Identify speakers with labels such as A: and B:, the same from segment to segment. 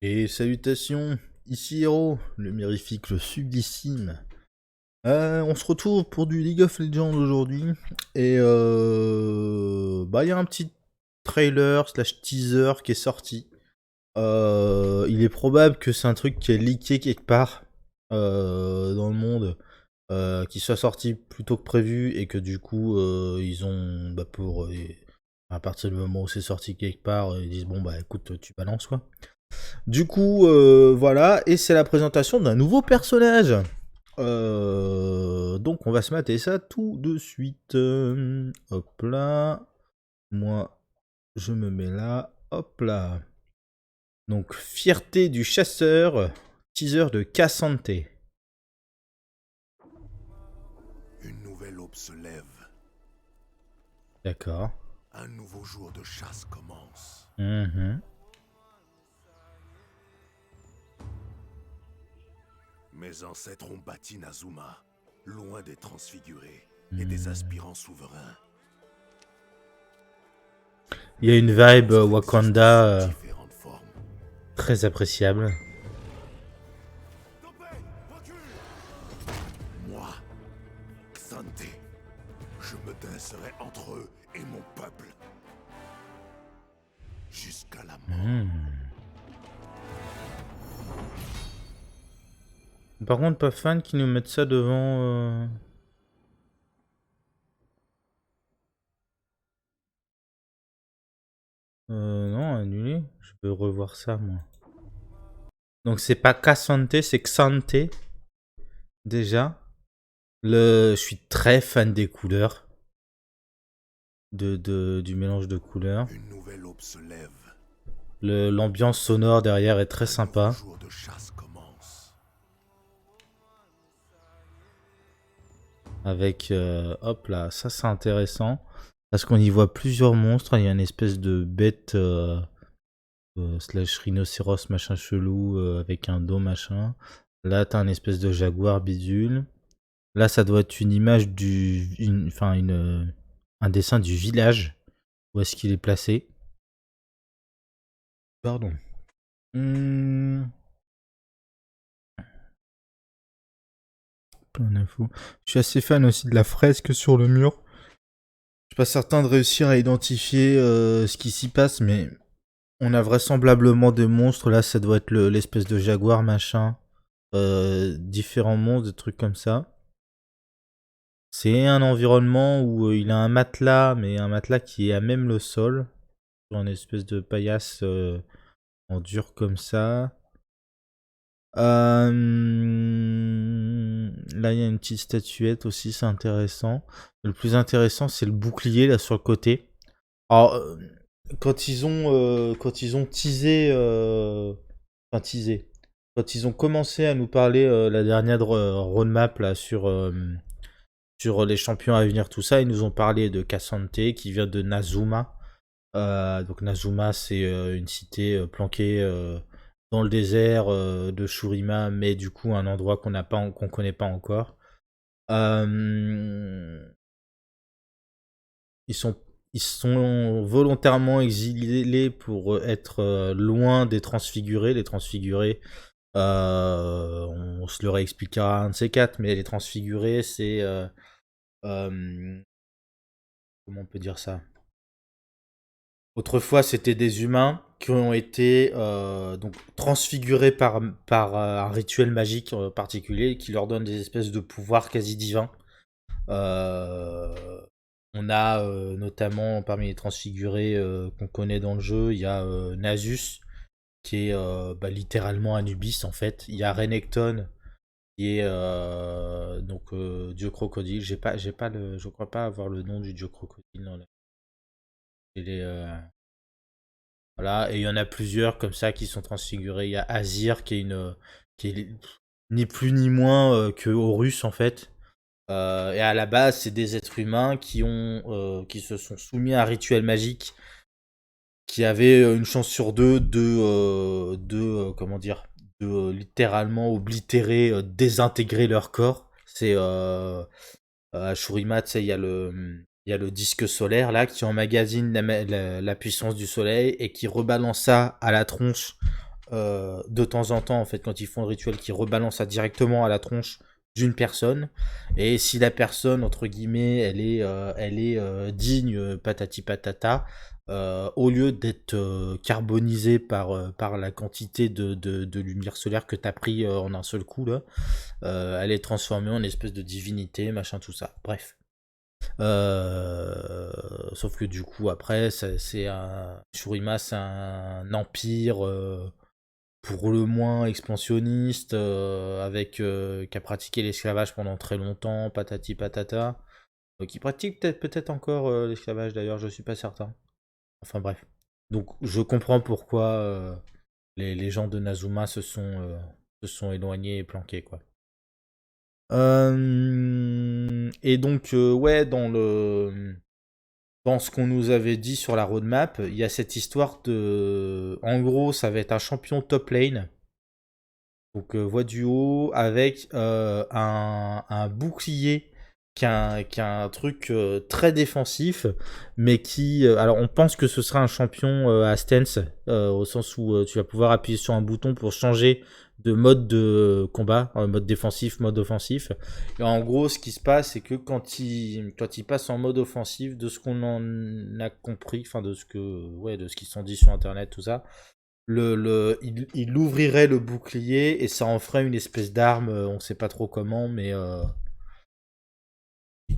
A: Et salutations, ici Hero, le mirifique, le sublissime. On se retrouve pour du League of Legends aujourd'hui. Et il y a un petit trailer slash teaser qui est sorti. Il est probable que c'est un truc qui est leaké quelque part dans le monde, qui soit sorti plus tôt que prévu et que du coup ils ont, à partir du moment où c'est sorti quelque part, ils disent bon bah écoute tu balances quoi. Du coup, voilà, et c'est la présentation d'un nouveau personnage. Donc on va se mater ça tout de suite. Hop là. Moi, je me mets là. Hop là. Donc, fierté du chasseur. Teaser de Cassante.
B: Une nouvelle aube se lève.
A: D'accord.
B: Un nouveau jour de chasse commence.
A: Mhm.
B: Mes ancêtres ont bâti Nazuma, loin des transfigurés et des
A: Mhm.
B: aspirants souverains.
A: Il y a une
B: Les
A: vibe
B: monstres existent
A: Wakanda
B: sous différentes formes.
A: très appréciable.
B: Moi, Xante, je me dresserai entre eux et mon peuple. Jusqu'à la mort.
A: Par contre, pas fan qu'ils nous mettent ça devant. Non, annulé. Je veux revoir ça, moi. Donc, c'est pas Cassante, c'est Xante. Déjà. Je suis très fan des couleurs. Du mélange de couleurs.
B: Une nouvelle aube se lève.
A: L'ambiance sonore derrière est très
B: Un nouveau
A: sympa.
B: jour de chasse commence.
A: Avec, hop là, ça c'est intéressant. Parce qu'on y voit plusieurs monstres. Il y a une espèce de bête slash rhinocéros machin chelou avec un dos machin. Là t'as un espèce de jaguar bidule. Là ça doit être une image un dessin du village. Où est-ce qu'il est placé? Pardon. Plein d'infos. Je suis assez fan aussi de la fresque sur le mur. Je suis pas certain de réussir à identifier ce qui s'y passe, mais on a vraisemblablement des monstres. Là, ça doit être l'espèce de jaguar machin. Différents monstres, des trucs comme ça. C'est un environnement où il a un matelas, mais un matelas qui est à même le sol. Sur une espèce de paillasse en dur comme ça. Là, il y a une petite statuette aussi, c'est intéressant. Le plus intéressant, c'est le bouclier là sur le côté. Alors, quand ils ont teasé, enfin teasé, quand ils ont commencé à nous parler la dernière roadmap là sur les champions à venir, tout ça, ils nous ont parlé de Cassante qui vient de Nazuma. Donc Nazuma, c'est une cité planquée dans le désert de Shurima, mais du coup un endroit qu'on connaît pas encore. Euh, ils sont ils sont volontairement exilés pour être loin des transfigurés. Les transfigurés, on se le réexpliquera un de ces quatre, mais les transfigurés, c'est euh, comment on peut dire ça? Autrefois, c'était des humains qui ont été donc transfigurés par un rituel magique particulier qui leur donne des espèces de pouvoirs quasi divins. Euh, on a notamment parmi les transfigurés qu'on connaît dans le jeu, il y a Nasus qui est littéralement Anubis en fait. Il y a Renekton qui est dieu crocodile. J'ai pas je crois pas avoir le nom du dieu crocodile dans les, voilà, et il y en a plusieurs comme ça qui sont transfigurés. Il y a Azir qui est ni plus ni moins que Horus en fait. Et à la base, c'est des êtres humains qui se sont soumis à un rituel magique, qui avaient une chance sur deux comment dire, de littéralement oblitérer, désintégrer leur corps. C'est à Shurima, tu sais, il y a le disque solaire là qui emmagasine la puissance du soleil et qui rebalance ça à la tronche de temps en temps, en fait, quand ils font le rituel, qui rebalancent ça directement à la tronche d'une personne. Et si la personne, entre guillemets, elle est digne, patati patata, au lieu d'être carbonisée par la quantité de lumière solaire que t'as pris en un seul coup, là, elle est transformée en espèce de divinité, machin, tout ça. Bref. Sauf que du coup, après, c'est un. Shurima, c'est un empire pour le moins expansionniste, qui a pratiqué l'esclavage pendant très longtemps, patati patata. Qui pratique peut-être encore l'esclavage d'ailleurs, je suis pas certain. Enfin bref. Donc je comprends pourquoi les gens de Nazuma se sont éloignés et planqués, quoi. Et donc, ouais, dans ce qu'on nous avait dit sur la roadmap, il y a cette histoire de. En gros, ça va être un champion top lane. Donc, voix du haut avec un bouclier qui a un truc très défensif, mais qui. Alors, on pense que ce sera un champion à stance, au sens où tu vas pouvoir appuyer sur un bouton pour changer de mode de combat, mode défensif, mode offensif. Et en gros, ce qui se passe, c'est que quand il passe en mode offensif, de ce qu'on en a compris, enfin de ce qu'ils se sont dit sur internet, tout ça, il ouvrirait le bouclier et ça en ferait une espèce d'arme, on sait pas trop comment, mais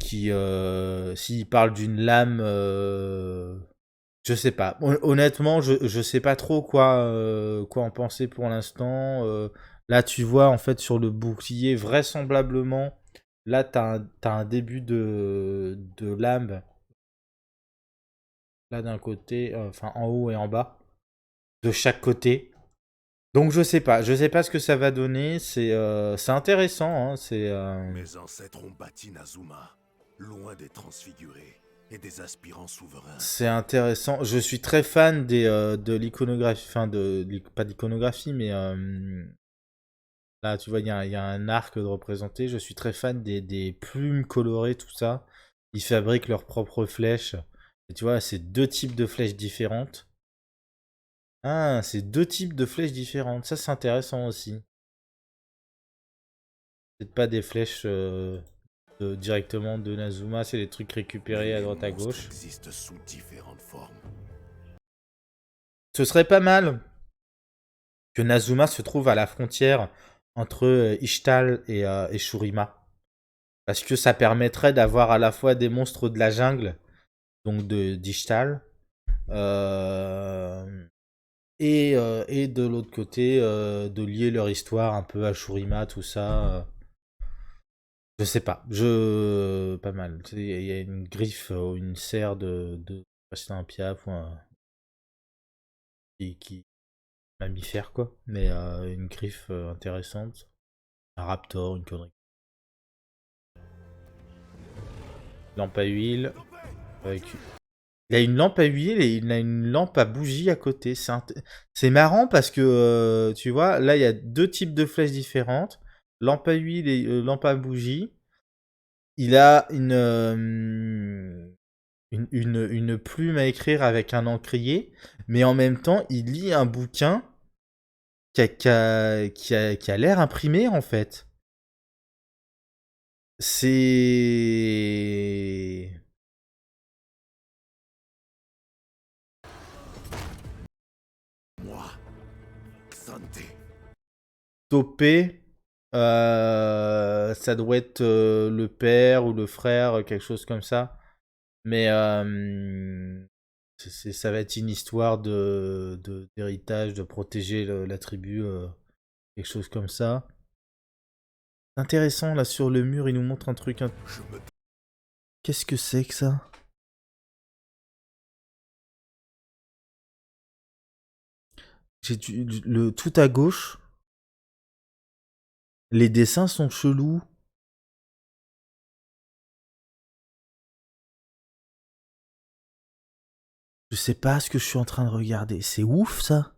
A: s'il parle d'une lame, je sais pas. Honnêtement, je sais pas trop quoi en penser pour l'instant. Là, tu vois, en fait, sur le bouclier, vraisemblablement, là, t'as un début de lame, là d'un côté, enfin en haut et en bas, de chaque côté. Donc je sais pas ce que ça va donner, c'est intéressant, hein,
B: Mes ancêtres ont bâti Nazuma, loin des transfigurés et des aspirants souverains.
A: c'est intéressant. Je suis très fan de l'iconographie, enfin pas d'iconographie, mais là tu vois il y a un arc de représenté. Je suis très fan des plumes colorées, tout ça. Ils fabriquent leurs propres flèches. Et tu vois, c'est deux types de flèches différentes. Ah, c'est deux types de flèches différentes. Ça c'est intéressant aussi. C'est pas des flèches directement de Nazuma, c'est des trucs
B: Mais
A: récupérés à
B: les
A: droite à
B: monstres
A: gauche.
B: existent sous différentes formes.
A: Ce serait pas mal que Nazuma se trouve à la frontière entre Ishtal et Shurima. Parce que ça permettrait d'avoir à la fois des monstres de la jungle, donc d'Ishtal, euh, et de l'autre côté, de lier leur histoire un peu à Shurima, tout ça. Je sais pas, pas mal. Tu sais, il y a une griffe ou une serre de un piaf ou un qui mammifère quoi, mais une griffe intéressante, un raptor, une connerie. Lampe à huile. Avec... Il a une lampe à huile et il a une lampe à bougie à côté. C'est marrant parce que tu vois, là il y a deux types de flèches différentes, lampe à huile et lampe à bougie. Il a une plume à écrire avec un encrier, mais en même temps, il lit un bouquin qui a l'air imprimé, en fait. C'est...
B: Moi, Xante,
A: Topé, ça doit être le père ou le frère, quelque chose comme ça. Mais ça va être une histoire d'héritage, de protéger la tribu, quelque chose comme ça. Intéressant, là sur le mur, il nous montre un truc.
B: je me
A: Qu'est-ce que c'est que ça? Tout à gauche. Les dessins sont chelous. Je sais pas ce que je suis en train de regarder. C'est ouf ça.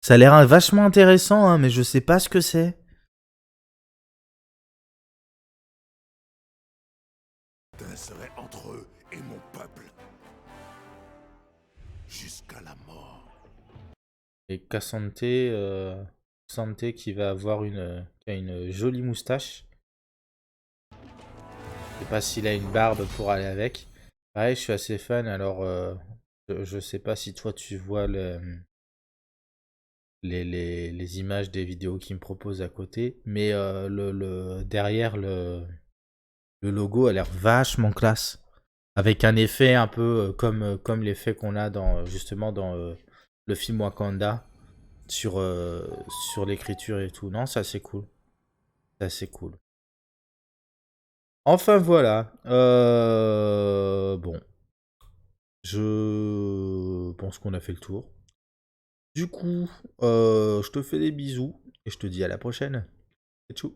A: Ça a l'air vachement intéressant, hein, mais je sais pas ce que c'est.
B: serai entre eux et mon peuple. Jusqu'à la mort.
A: Et Cassante qui va avoir qui a une jolie moustache. Je sais pas s'il a une barbe pour aller avec. Pareil, je suis assez fan. Alors, je sais pas si toi tu vois les images des vidéos qu'il me propose à côté, mais derrière le logo a l'air vachement classe. Avec un effet un peu comme l'effet qu'on a justement dans le film Wakanda sur, sur l'écriture et tout. Non, ça c'est cool. Ça c'est cool. Enfin voilà. Bon. Je pense qu'on a fait le tour. Du coup, je te fais des bisous et je te dis à la prochaine. Et tchou.